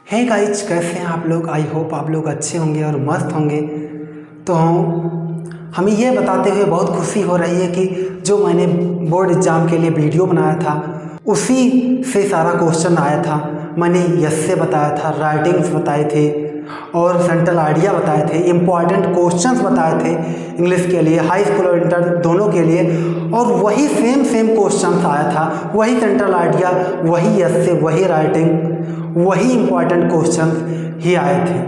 Hey guys, कैसे हैं आप लोग। आई होप आप लोग अच्छे होंगे और मस्त होंगे। तो हमें ये बताते हुए बहुत खुशी हो रही है कि जो मैंने बोर्ड एग्ज़ाम के लिए वीडियो बनाया था उसी से सारा क्वेश्चन आया था। मैंने यस से बताया था, राइटिंग्स बताए थे और सेंट्रल आइडिया बताए थे, इम्पॉर्टेंट क्वेश्चंस बताए थे इंग्लिश के लिए, हाई स्कूल और इंटर दोनों के लिए। और वही सेम क्वेश्चंस आया था, वही सेंट्रल आइडिया, वही यस से, वही राइटिंग, वही इम्पॉर्टेंट क्वेश्चंस ही आए थे।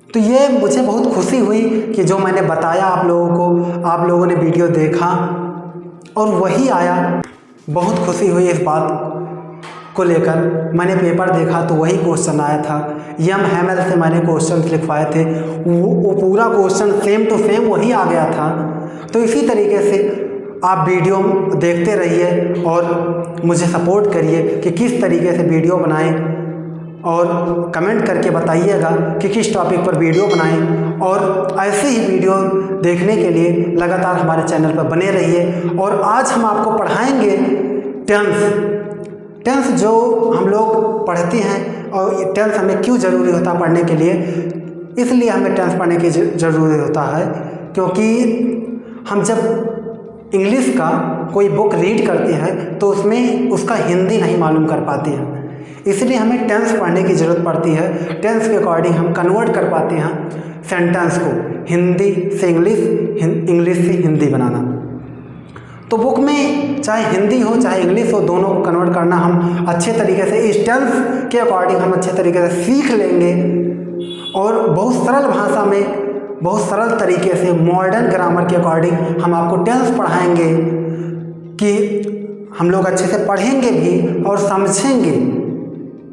तो ये मुझे बहुत खुशी हुई कि जो मैंने बताया आप लोगों को, आप लोगों ने वीडियो देखा और वही आया। बहुत खुशी हुई इस बात को लेकर। मैंने पेपर देखा तो वही क्वेश्चन आया था। यम हैमल से मैंने क्वेश्चन लिखवाए थे, वो पूरा क्वेश्चन सेम टू सेम वही आ गया था। तो इसी तरीके से आप वीडियो देखते रहिए और मुझे सपोर्ट करिए कि किस तरीके से वीडियो बनाएं, और कमेंट करके बताइएगा कि किस टॉपिक पर वीडियो बनाएं। और ऐसे ही वीडियो देखने के लिए लगातार हमारे चैनल पर बने रहिए। और आज हम आपको पढ़ाएंगे टेंस जो हम लोग पढ़ते हैं, और टेंस हमें क्यों ज़रूरी होता है पढ़ने के लिए। इसलिए हमें टेंस पढ़ने की ज़रूरी होता है क्योंकि हम जब इंग्लिश का कोई बुक रीड करते हैं तो उसमें उसका हिंदी नहीं मालूम कर पाते हैं, इसलिए हमें टेंस पढ़ने की ज़रूरत पड़ती है। टेंस के अकॉर्डिंग हम कन्वर्ट कर पाते हैं सेंटेंस को, हिंदी से इंग्लिश, इंग्लिश से हिंदी बनाना। तो बुक में चाहे हिंदी हो चाहे इंग्लिश हो, दोनों को कन्वर्ट करना हम अच्छे तरीके से इस टेंस के अकॉर्डिंग हम अच्छे तरीके से सीख लेंगे। और बहुत सरल भाषा में, बहुत सरल तरीके से, मॉडर्न ग्रामर के अकॉर्डिंग हम आपको टेंस पढ़ाएंगे कि हम लोग अच्छे से पढ़ेंगे भी और समझेंगे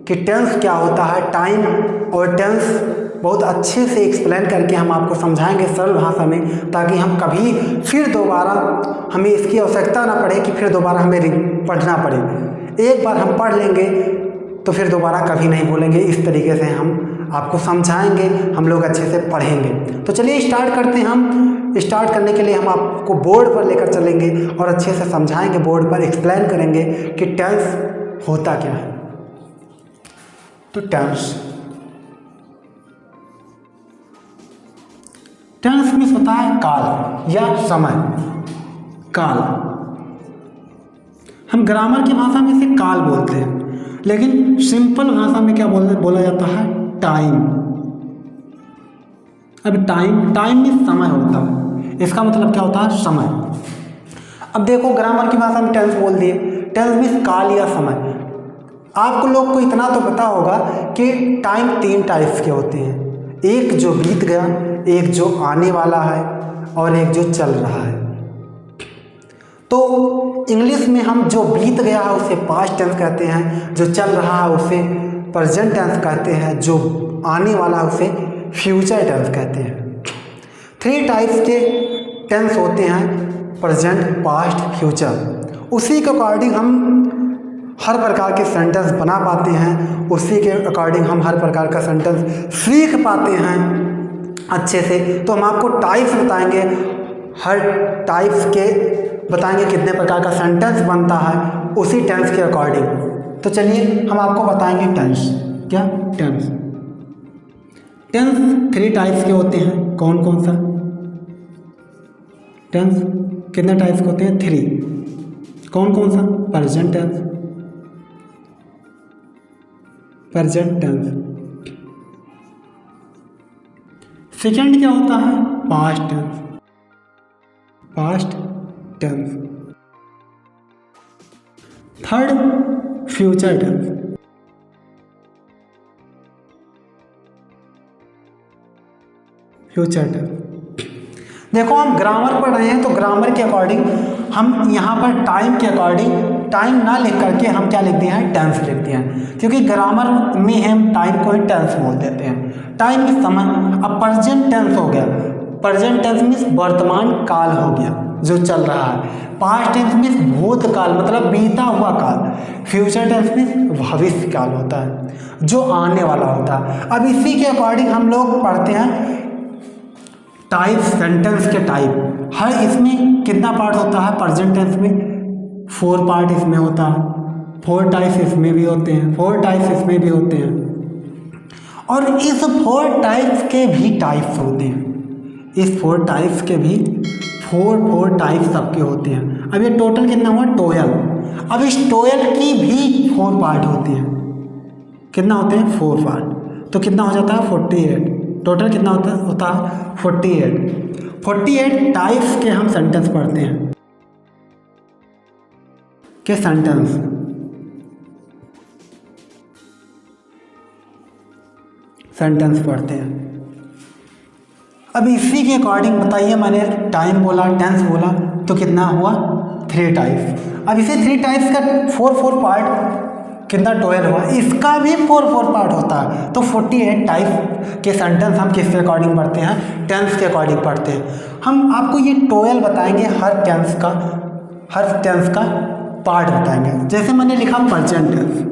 कि टेंस क्या होता है। टाइम और टेंस बहुत अच्छे से एक्सप्लेन करके हम आपको समझाएंगे सरल भाषा में, ताकि हम कभी फिर दोबारा हमें इसकी आवश्यकता ना पड़े कि फिर दोबारा हमें पढ़ना पड़े। एक बार हम पढ़ लेंगे तो फिर दोबारा कभी नहीं बोलेंगे। इस तरीके से हम आपको समझाएंगे, हम लोग अच्छे से पढ़ेंगे। तो चलिए स्टार्ट करते हैं। हम स्टार्ट करने के लिए हम आपको बोर्ड पर लेकर चलेंगे और अच्छे से समझाएंगे, बोर्ड पर एक्सप्लेन करेंगे कि टेंस होता क्या है। तो टेंस में होता है काल या समय। काल हम ग्रामर की भाषा में इसे काल बोलते हैं, लेकिन सिंपल भाषा में क्या बोला जाता है, टाइम। अब टाइम में समय होता है, इसका मतलब क्या होता है, समय। अब देखो, ग्रामर की भाषा में टेंस बोल दिए, टेंस में काल या समय। आपको लोग को इतना तो पता होगा कि टाइम 3 टाइप्स के होते हैं, एक जो बीत गया, एक जो आने वाला है और एक जो चल रहा है। तो इंग्लिश में हम जो बीत गया है उसे पास्ट टेंस कहते हैं, जो चल रहा है उसे प्रेजेंट टेंस कहते हैं, जो आने वाला है उसे फ्यूचर टेंस कहते हैं। 3 टाइप्स के टेंस होते हैं, प्रेजेंट, पास्ट, फ्यूचर। उसी के अकॉर्डिंग हम हर प्रकार के सेंटेंस बना पाते हैं, उसी के अकॉर्डिंग हम हर प्रकार का सेंटेंस सीख पाते हैं अच्छे से। तो हम आपको टाइप्स बताएंगे, हर टाइप्स के बताएंगे कितने प्रकार का सेंटेंस बनता है उसी टेंस के अकॉर्डिंग। तो चलिए हम आपको बताएंगे टेंस। क्या टेंस 3 टाइप्स के होते हैं। कौन कौन सा टेंस कितने टाइप्स के होते हैं, 3। कौन कौन सा, present tense, present tense. Second क्या होता है, past tense, past tense. Third future tense. Future tense. देखो, हम ग्रामर पढ़ रहे हैं तो ग्रामर के अकॉर्डिंग हम यहाँ पर टाइम के अकॉर्डिंग टाइम ना लिख करके हम क्या लिख दिए हैं, टेंस लिख दिए हैं, क्योंकि ग्रामर में हम टाइम को ही टेंस बोल देते हैं। टाइम में समय। अब प्रेजेंट टेंस हो गया, प्रेजेंट टेंस मीन्स वर्तमान काल हो गया जो चल रहा है। पास्ट टेंस मीन्स भूतकाल, मतलब बीता हुआ काल। फ्यूचर टेंस मीन्स भविष्य काल होता है, जो आने वाला होता है। अब इसी के अकॉर्डिंग हम लोग पढ़ते हैं टाइप, सेंटेंस के टाइप। हर इसमें कितना पार्ट होता है, प्रेजेंट टेंस में 4 पार्ट इसमें होता है, 4 टाइप्स इसमें भी होते हैं, 4 टाइप्स इसमें भी होते हैं। और इस 4 टाइप्स के भी टाइप्स होते हैं, इस 4 टाइप्स के भी 4 टाइप्स सबके होते हैं। अब ये टोटल कितना हुआ 12। अब इस 12 की भी 4 पार्ट होते हैं। कितना होते हैं 4 पार्ट, तो कितना हो जाता है 48। टोटल कितना होता है 48 टाइप्स के हम सेंटेंस पढ़ते हैं, के सेंटेंस पढ़ते हैं। अब इसी के अकॉर्डिंग बताइए, मैंने टाइम बोला, टेंस बोला, तो कितना हुआ 3 टाइप्स। अब इसे 3 टाइप्स का 4 पार्ट कितना 12 हुआ, इसका भी 4 पार्ट होता है। तो 48 टाइप के सेंटेंस हम किसके अकॉर्डिंग पढ़ते हैं, टेंस के अकॉर्डिंग पढ़ते हैं। हम आपको ये 12 बताएंगे, हर टेंस का पार्ट बताएंगे। जैसे मैंने लिखा प्रेजेंट टेंस,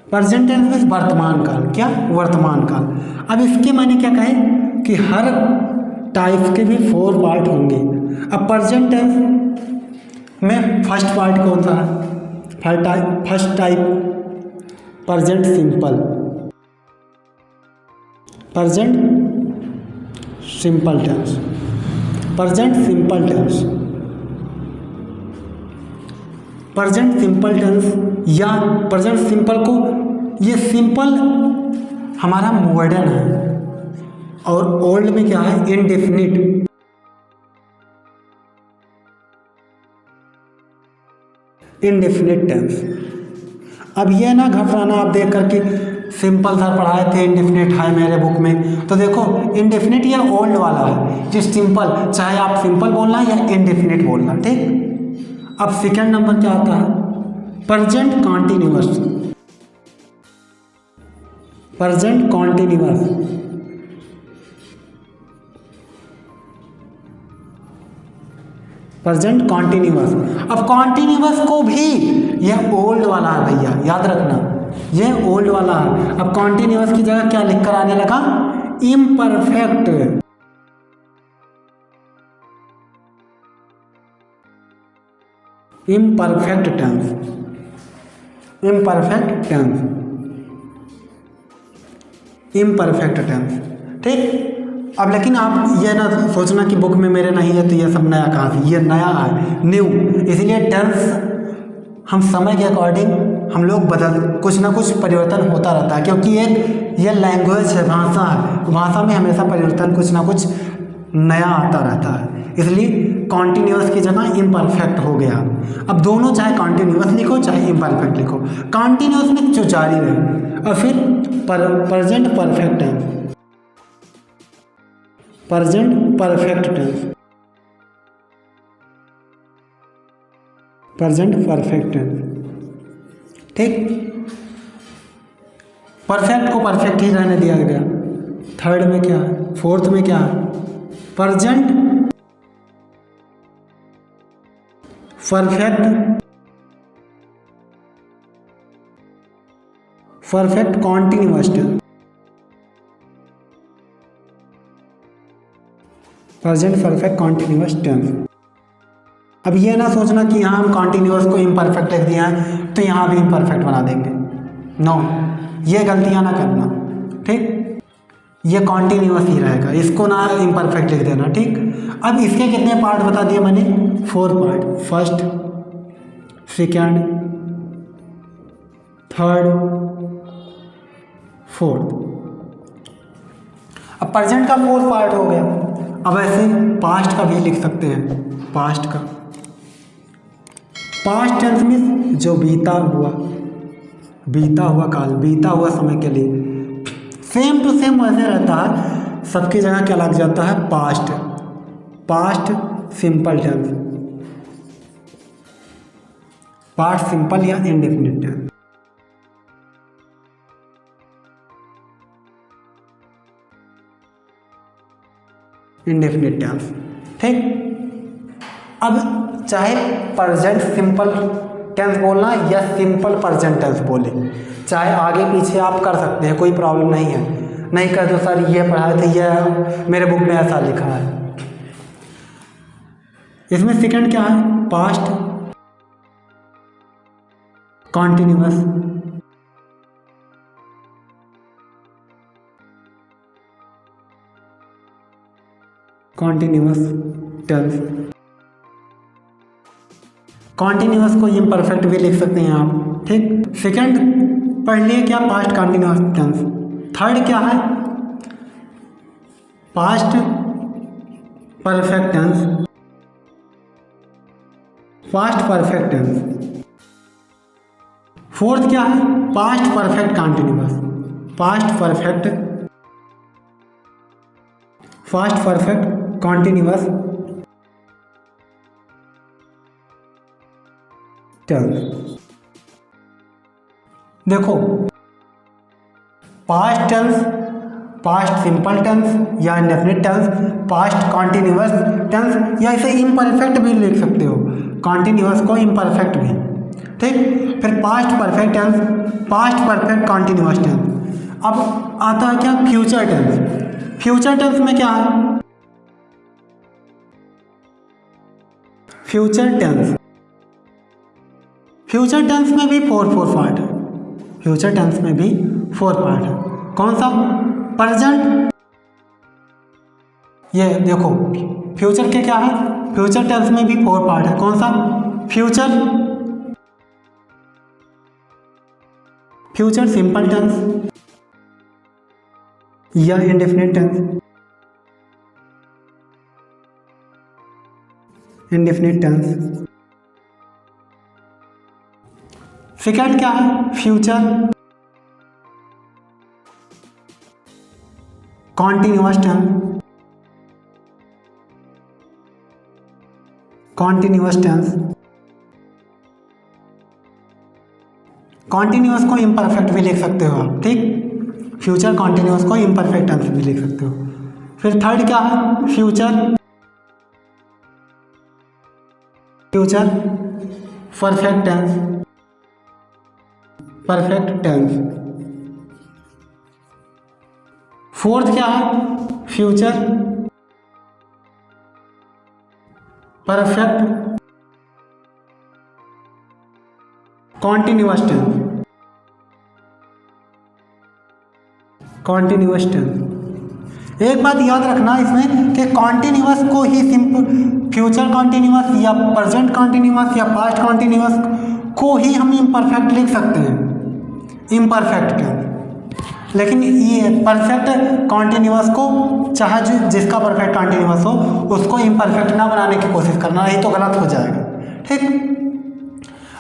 प्रेजेंट टेंस में वर्तमान काल, क्या वर्तमान काल। अब इसके मैंने क्या कहे कि हर टाइप के भी 4 पार्ट होंगे। अब प्रेजेंट टेंस में फर्स्ट पार्ट कौन सा है, first type present simple, present simple tense या प्रेजेंट सिंपल को, ये सिंपल हमारा मॉडर्न है और ओल्ड में क्या है इंडेफिनिट। टेंस। अब ये ना घबराना आप देख करके, सिंपल सर पढ़ाए थे, इंडेफिनिट है मेरे बुक में, तो देखो इंडेफिनिट ये ओल्ड वाला है, जो सिंपल, चाहे आप सिंपल बोलना या इंडेफिनिट बोलना, ठीक। अब सेकेंड नंबर क्या आता है प्रेजेंट कॉन्टिन्यूअस, अब कॉन्टिन्यूअस को भी, यह ओल्ड वाला है भैया, याद रखना, यह ओल्ड वाला है। अब कॉन्टिन्यूअस की जगह क्या लिखकर आने लगा इम्परफेक्ट, इम्परफेक्ट टेंस, ठीक। अब लेकिन आप ये ना सोचना कि बुक में मेरे नहीं है तो ये सब नया कहाँ से, ये नया है, न्यू। इसलिए टेंस हम समय के अकॉर्डिंग हम लोग कुछ ना कुछ परिवर्तन होता रहता है, क्योंकि ये लैंग्वेज है, भाषा है, भाषा में हमेशा परिवर्तन कुछ ना कुछ नया आता रहता है। इसलिए कॉन्टिन्यूअस की जगह इम्परफेक्ट हो गया। अब दोनों, चाहे कॉन्टिन्यूअस लिखो चाहे इम्परफेक्ट लिखो, कॉन्टिन्यूअस में जो जारी रहे। और फिर प्रेजेंट परफेक्ट टेंस, ठीक। परफेक्ट को परफेक्ट ही रहने दिया गया। थर्ड में क्या है, फोर्थ में क्या है, present perfect continuous tense, present perfect continuous tense. अब ये ना सोचना कि यहाँ हम कॉन्टिन्यूअस को इम्परफेक्ट लिख दिया है तो यहाँ भी इम्परफेक्ट बना देंगे, नो, ये गलतियाँ ना करना, ठीक। ये कॉन्टिन्यूअस ही रहेगा, इसको ना इम्परफेक्ट लिख देना, ठीक। अब इसके कितने पार्ट बता दिए मैंने, 4 part, first, second, third, fourth. अब प्रेजेंट का 4 पार्ट हो गया। अब ऐसे पास्ट का भी लिख सकते हैं, पास्ट टेंस में जो बीता हुआ काल, बीता हुआ समय के लिए सेम टू सेम वैसे रहता है, सबकी जगह क्या लग जाता है past simple tense, past simple या इंडेफिनिट टेंस। इंडेफिनिट टेंस, ठीक। अब चाहे प्रेजेंट सिंपल टेंस बोलना या सिंपल प्रेजेंट टेंस बोले, चाहे आगे पीछे आप कर सकते हैं, कोई प्रॉब्लम नहीं है। नहीं कर दो सर ये पढ़ाए थे, ये मेरे बुक में ऐसा लिखा है। इसमें सेकंड क्या है, past continuous, continuous tense. Continuous को इम्परफेक्ट भी लिख सकते हैं आप, ठीक। सेकंड पढ़ लिए क्या, पास्ट कॉन्टिन्यूअस टेंस। थर्ड क्या है, past perfect tense, past perfect tense. Fourth क्या है, past perfect continuous, past perfect continuous tense. देखो past tense, past simple tense या indefinite tense, past continuous tense, या इसे इम्परफेक्ट भी लिख सकते हो, कॉन्टिन्यूअस को इम्परफेक्ट भी, ठीक। फिर past perfect tense, past perfect continuous tense. अब आता है क्या, फ्यूचर टेंस। फ्यूचर टेंस में क्या है, फ्यूचर टेंस, फ्यूचर टेंस में भी फोर पार्ट है, फ्यूचर टेंस में भी 4 पार्ट है। कौन सा, प्रेजेंट, ये देखो फ्यूचर के क्या है, फ्यूचर टेंस में भी 4 पार्ट है। कौन सा, फ्यूचर, फ्यूचर सिंपल टेंस या indefinite tense, indefinite tense. Second क्या है, future continuous tense, continuous tense. Continuous को इम्परफेक्ट भी लिख सकते हो आप, ठीक। फ्यूचर कॉन्टिन्यूअस को इम्परफेक्ट टेंस भी लिख सकते हो। फिर थर्ड क्या है, future, future perfect tense, perfect tense. Fourth क्या है, future perfect continuous tense, continuous tense. एक बात याद रखना इसमें कि कॉन्टिन्यूअस को ही सिंपल, फ्यूचर कॉन्टिन्यूअस या प्रेजेंट कॉन्टिन्यूअस या पास्ट कॉन्टिन्यूअस को ही हम इम्परफेक्ट लिख सकते हैं, इम्परफेक्ट टेंस। लेकिन ये परफेक्ट कॉन्टिन्यूअस को, चाहे जो जिसका परफेक्ट कॉन्टिन्यूअस हो, उसको इम्परफेक्ट ना बनाने की कोशिश करना, नहीं तो गलत हो जाएगा, ठीक।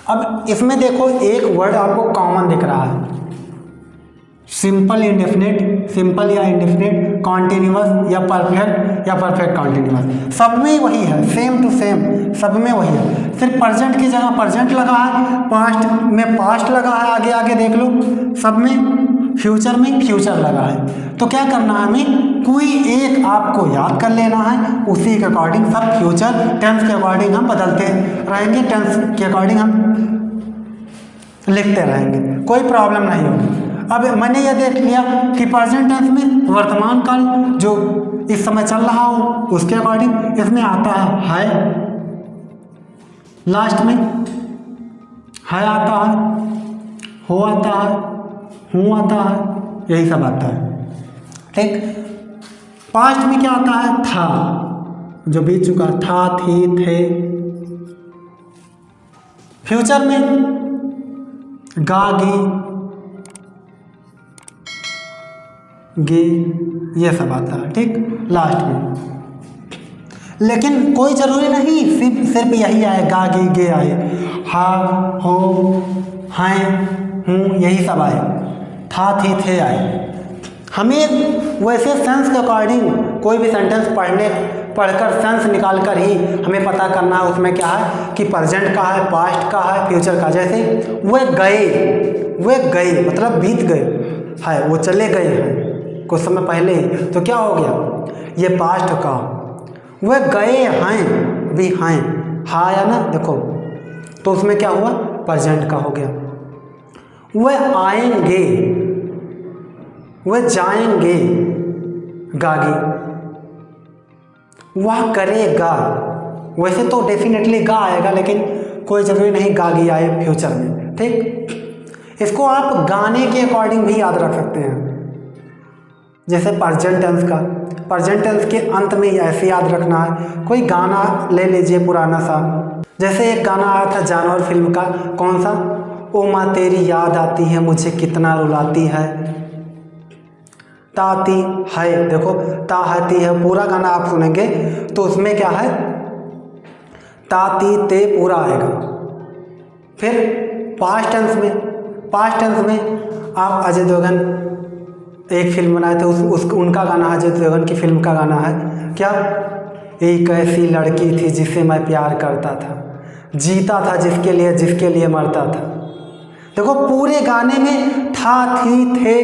अब इसमें देखो एक वर्ड आपको कॉमन दिख रहा है, सिंपल इंडेफिनिट, सिंपल या इंडेफिनिट, कॉन्टिन्यूअस या परफेक्ट कॉन्टिन्यूअस, सब में वही है, सेम टू सेम, सब में वही है। सिर्फ प्रेजेंट की जगह प्रेजेंट लगा है, पास्ट में पास्ट लगा है, आगे आगे देख लो, सब में फ्यूचर में फ्यूचर लगा है। तो क्या करना है, हमें कोई एक आपको याद कर लेना है, उसी के अकॉर्डिंग सब फ्यूचर टेंस के अकॉर्डिंग हम बदलते रहेंगे, टेंस के अकॉर्डिंग हम लिखते रहेंगे, कोई प्रॉब्लम नहीं होगी। अब मैंने यह देख लिया कि प्रेजेंट टेंस में वर्तमान काल जो इस समय चल रहा हो उसके अकॉर्डिंग इसमें आता है, लास्ट में है आता है, हो आता है, हूँ आता है, यही सब आता है, ठीक। पास्ट में क्या आता है, था, जो बीत चुका, था, थी, थे। फ्यूचर में गा, गे, ये सब आता है, ठीक, लास्ट में। लेकिन कोई ज़रूरी नहीं सिर्फ यही आए, गा, गे आए, हा, हो, हैं, हूँ, यही सब आए, था, थी, थे आए। हमें वैसे सेंस के अकॉर्डिंग कोई भी सेंटेंस पढ़कर सेंस निकाल कर ही हमें पता करना है उसमें क्या है कि प्रेजेंट का है, पास्ट का है, फ्यूचर का। जैसे वे गए मतलब बीत गए है, वो चले गए हैं कुछ समय पहले ही, तो क्या हो गया, ये पास्ट का। वे गए हैं भी हैं, हाँ या ना, देखो तो उसमें क्या हुआ, प्रेजेंट का हो गया। वे आएंगे, वे जाएंगे, गागे। वह करेगा, वैसे तो डेफिनेटली गा आएगा, लेकिन कोई ज़रूरी नहीं गागी आए फ्यूचर में। ठीक, इसको आप गाने के अकॉर्डिंग भी याद रख सकते हैं। जैसे प्रेजेंट टेंस का, प्रेजेंट टेंस के अंत में ऐसे याद रखना है। कोई गाना ले लीजिए पुराना सा, जैसे एक गाना आया था जानवर फिल्म का, कौन सा, ओ माँ तेरी याद आती है मुझे कितना रुलाती है, ताती है, देखो ताहती है, पूरा गाना आप सुनेंगे तो उसमें क्या है, ताती ते पूरा आएगा। फिर पास्ट टेंस में, पास्ट टेंस में आप अजय देवगन एक फिल्म बनाए थे, उनका गाना अजय देवगन की फिल्म का गाना है क्या, एक ऐसी लड़की थी जिसे मैं प्यार करता था, जीता था जिसके लिए मरता था। देखो पूरे गाने में था थी थे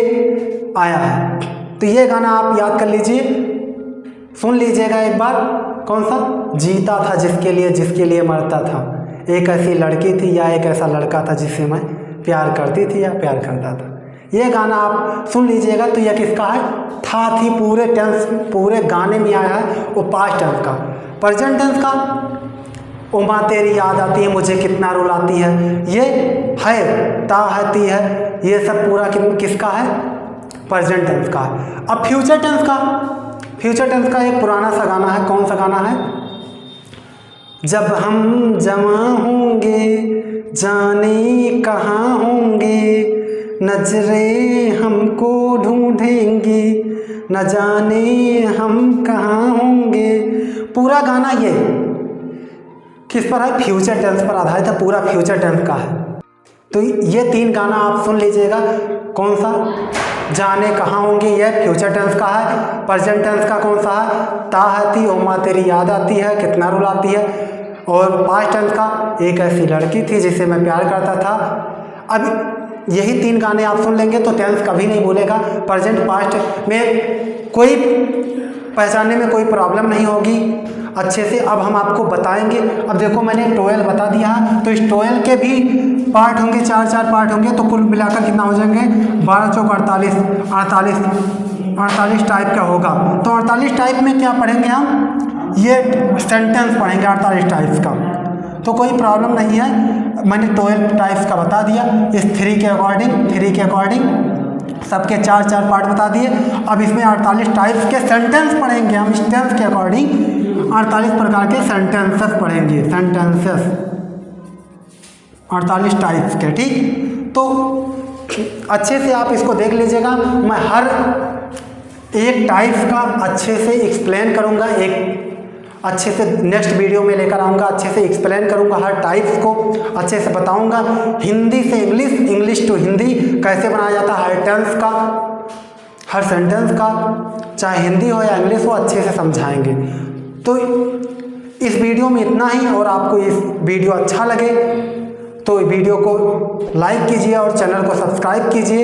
आया है, तो ये गाना आप याद कर लीजिए, सुन लीजिएगा एक बार, कौन सा, जीता था जिसके लिए मरता था, एक ऐसी लड़की थी या एक ऐसा लड़का था जिससे मैं प्यार करती थी या प्यार करता था। ये गाना आप सुन लीजिएगा तो यह किसका है, था थी पूरे टेंस पूरे गाने में आया है, वो पास्ट टेंस का। प्रेजेंट टेंस का, ओ माँ तेरी याद आती है मुझे कितना रुलाती है, ये है ताहती है, ये सब पूरा किसका है, प्रेजेंट टेंस का है। अब फ्यूचर टेंस का, फ्यूचर टेंस का एक पुराना सा गाना है, कौन सा गाना है, जब हम जमा होंगे जाने कहाँ होंगे, नजरें हमको ढूंढेंगी न जाने हम कहाँ होंगे। पूरा गाना ये किस पर है, फ्यूचर टेंस पर आधारित है, पूरा फ्यूचर टेंस का है। तो ये 3 गाना आप सुन लीजिएगा, कौन सा, जाने कहाँ होंगे, यह फ्यूचर टेंस का है। प्रेजेंट टेंस का कौन सा है, ताहती ओ माँ तेरी याद आती है कितना रुलाती है, और पास्ट टेंस का, एक ऐसी लड़की थी जिसे मैं प्यार करता था। अब यही 3 गाने आप सुन लेंगे तो टेंस कभी नहीं भूलेगा। प्रेजेंट पास्ट में कोई पहचानने में कोई प्रॉब्लम नहीं होगी अच्छे से। अब हम आपको बताएंगे, अब देखो मैंने 12 बता दिया, तो इस 12 के भी पार्ट होंगे, 4 पार्ट होंगे, तो कुल मिलाकर कितना हो जाएंगे, 12 चौक 48, 48 टाइप का होगा। तो 48 टाइप में क्या पढ़ेंगे हम, ये सेंटेंस पढ़ेंगे 48 टाइप्स का, तो कोई प्रॉब्लम नहीं है। मैंने 12 टाइप्स का बता दिया, इस 3 के अकॉर्डिंग सबके 4 पार्ट बता दिए। अब इसमें 48 टाइप्स के सेंटेंस पढ़ेंगे हम, इस टेंस के अकॉर्डिंग 48 प्रकार के सेंटेंसेस पढ़ेंगे, सेंटेंसेस 48 टाइप्स के। ठीक, तो अच्छे से आप इसको देख लीजिएगा, मैं हर एक टाइप्स का अच्छे से एक्सप्लेन करूँगा, एक अच्छे से नेक्स्ट वीडियो में लेकर आऊँगा, अच्छे से एक्सप्लेन करूँगा, हर टाइप्स को अच्छे से बताऊँगा। हिंदी से इंग्लिश, इंग्लिश टू हिंदी कैसे बनाया जाता है, हर टेंस का, हर सेंटेंस का, चाहे हिंदी हो या इंग्लिश हो, अच्छे से समझाएंगे। तो इस वीडियो में इतना ही, और आपको इस वीडियो अच्छा लगे तो वीडियो को लाइक कीजिए और चैनल को सब्सक्राइब कीजिए।